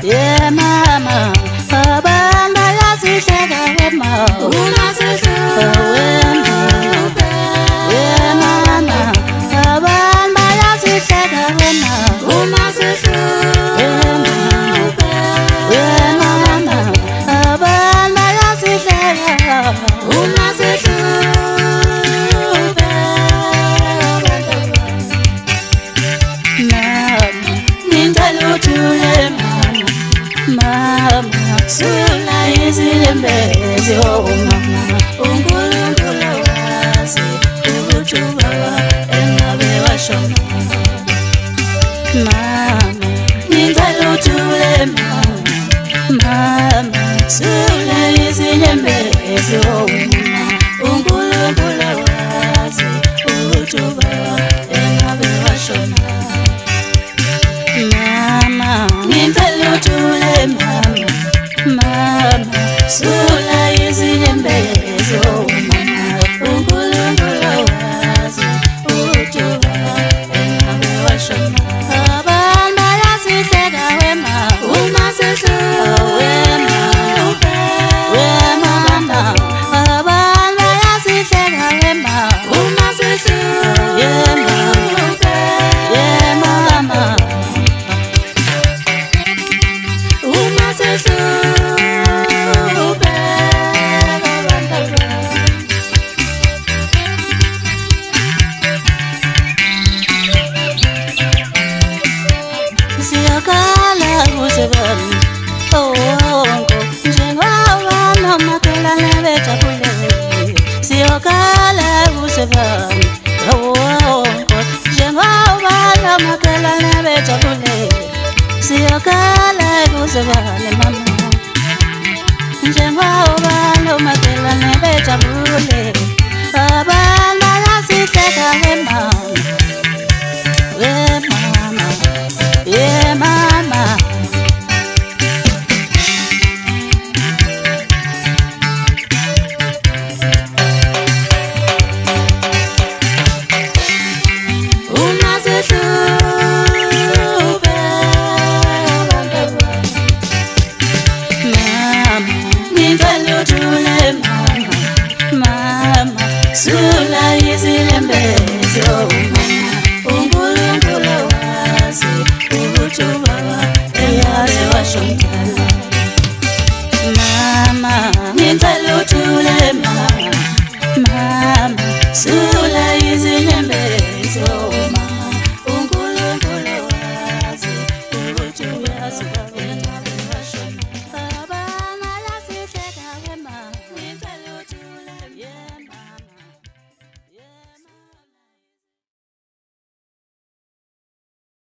yeah mama, abanda yasihleka wema, Umasihluphe, yeah mama, abanda yasihleka wema, umasihluphe, yeah mama, abanda yasihleka, umasihluphe, mama, ngicela uthule mama, sula izilembezi oh mama, uNkulunkulu wazi ukuthi ubaba engabe washona. mama, ngicela uthule mama, sula izilembezi oh mama, uNkulunkulu wazi ukuthi ubaba engabe washona. mama, ngicela uthule mama, sula izilembezi oh mama, uNkulunkulu wazi ukuthi ubaba engabe washona. abantu bayasihleka wema, Umasihluphe, wema mama, abantu bayasihleka wema, umasihluphe, yeah mama, umasihluphe, siyakhala kusebani owongo njengoba nomakhelwane bejabule, siyakhala kusebani owongo njengoba nomakhelwane bejabule, siyakhala kusebani mama, njengoba nomakhelwane bejabule, abantu bayasihleka wema, wemama, yeah mama, umasihluphe, mama, ngicela uthule mama, sula izilembezi oh mama, uNkulunkulu wazi ukuthi ubaba engabe washona. mama, ngicela uthule mama, sula